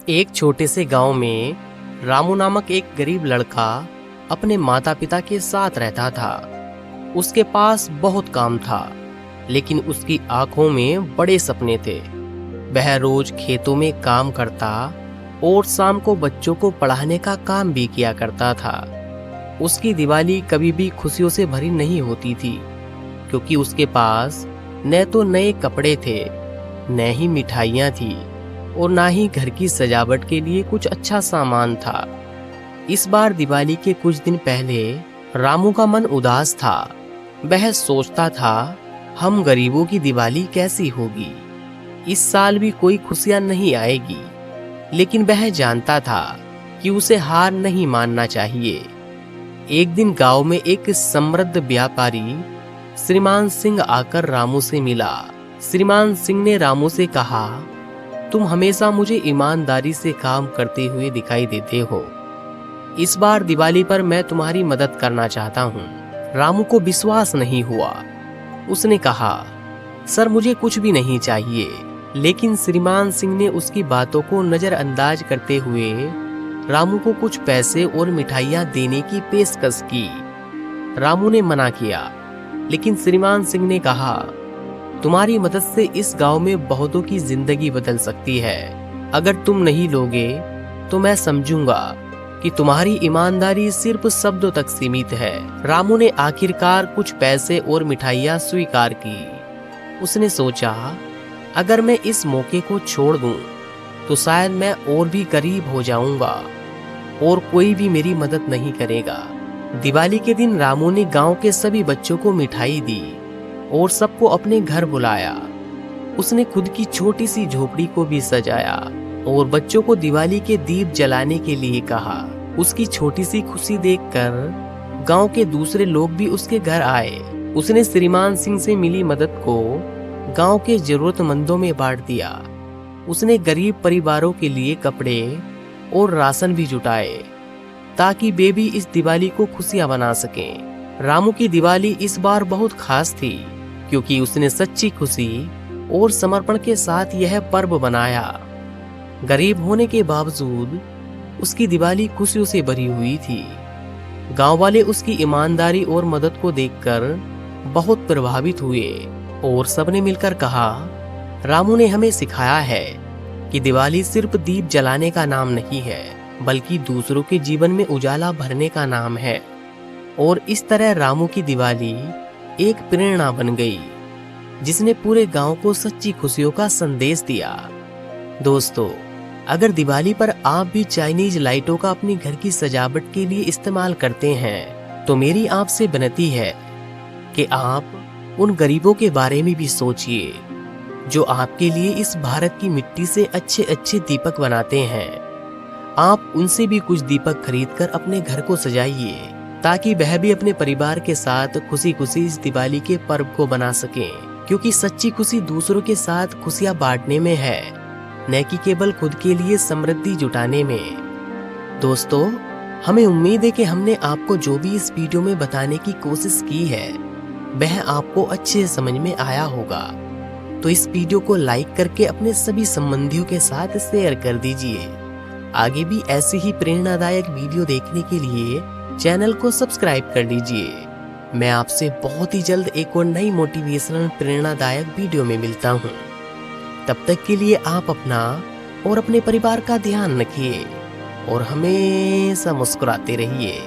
एक छोटे से गांव में रामू नामक एक गरीब लड़का अपने माता पिता के साथ रहता था। उसके पास बहुत काम था, लेकिन उसकी आंखों में बड़े सपने थे। वह रोज खेतों में काम करता और शाम को बच्चों को पढ़ाने का काम भी किया करता था। उसकी दिवाली कभी भी खुशियों से भरी नहीं होती थी, क्योंकि उसके पास न तो नए कपड़े थे, न ही मिठाइयाँ थी और ना ही घर की सजावट के लिए कुछ अच्छा सामान था। इस बार दिवाली के कुछ दिन पहले रामू का मन उदास था। वह सोचता था, हम गरीबों की दिवाली कैसी होगी, इस साल भी कोई खुशियां नहीं आएगी। लेकिन वह जानता था कि उसे हार नहीं मानना चाहिए। एक दिन गांव में एक समृद्ध व्यापारी श्रीमान सिंह आकर रामू से मिला। श्रीमान सिंह ने रामू से कहा, तुम हमेशा मुझे ईमानदारी से काम करते हुए दिखाई देते हो। इस बार दिवाली पर मैं तुम्हारी मदद करना चाहता हूँ। रामू को विश्वास नहीं हुआ। उसने कहा, सर मुझे कुछ भी नहीं चाहिए। लेकिन श्रीमान सिंह ने उसकी बातों को नजरअंदाज करते हुए रामू को कुछ पैसे और मिठाइयाँ देने की पेशकश की। रामू ने मना किया, लेकिन श्रीमान सिंह ने कहा, तुम्हारी मदद से इस गांव में बहुतों की जिंदगी बदल सकती है। अगर तुम नहीं लोगे तो मैं समझूंगा कि तुम्हारी ईमानदारी सिर्फ शब्दों तक सीमित है। रामू ने आखिरकार कुछ पैसे और मिठाइयाँ स्वीकार की। उसने सोचा, अगर मैं इस मौके को छोड़ दूं तो शायद मैं और भी गरीब हो जाऊंगा और कोई भी मेरी मदद नहीं करेगा। दिवाली के दिन रामू ने गांव के सभी बच्चों को मिठाई दी और सबको अपने घर बुलाया। उसने खुद की छोटी सी झोपड़ी को भी सजाया और बच्चों को दिवाली के दीप जलाने के लिए कहा। उसकी छोटी सी खुशी देखकर गांव के दूसरे लोग भी उसके घर आए। उसने श्रीमान सिंह से मिली मदद को गांव के जरूरतमंदों में बांट दिया। उसने गरीब परिवारों के लिए कपड़े और राशन भी जुटाए, ताकि वे भी इस दिवाली को खुशियां बना सकें। रामू की दिवाली इस बार बहुत खास थी, क्योंकि उसने सच्ची खुशी और समर्पण के साथ यह पर्व बनाया। गरीब होने के बावजूद उसकी दिवाली खुशियों से भरी हुई थी। गांव वाले उसकी ईमानदारी और मदद को देखकर बहुत प्रभावित हुए और सबने मिलकर कहा, रामू ने हमें सिखाया है कि दिवाली सिर्फ दीप जलाने का नाम नहीं है, बल्कि दूसरों के जीवन में उजाला भरने का नाम है। और इस तरह रामू की दिवाली एक प्रेरणा बन गई, जिसने पूरे गांव को सच्ची खुशियों का संदेश दिया। दोस्तों, अगर दिवाली पर आप भी चाइनीज लाइटों का अपनी घर की सजावट के लिए इस्तेमाल करते हैं, तो मेरी आपसे विनती है कि आप उन गरीबों के बारे में भी सोचिए, जो आपके लिए इस भारत की मिट्टी से अच्छे अच्छे दीपक बनाते हैं। आप उनसे भी कुछ दीपक खरीदकर अपने घर को सजाइए, ताकि वह भी अपने परिवार के साथ खुशी खुशी इस दिवाली के पर्व को बना सकें। क्योंकि सच्ची खुशी दूसरों के साथ खुशियां बांटने में है, न कि केवल खुद के लिए समृद्धि जुटाने में। दोस्तों, हमें उम्मीद है कि हमने आपको जो भी इस वीडियो में बताने की कोशिश की है, वह आपको अच्छे समझ में आया होगा। तो इस वीडियो को लाइक करके अपने सभी संबंधियों के साथ शेयर कर दीजिए। आगे भी ऐसी ही प्रेरणादायक वीडियो देखने के लिए चैनल को सब्सक्राइब कर लीजिए। मैं आपसे बहुत ही जल्द एक और नई मोटिवेशनल प्रेरणादायक वीडियो में मिलता हूँ। तब तक के लिए आप अपना और अपने परिवार का ध्यान रखिए और हमेशा मुस्कुराते रहिए।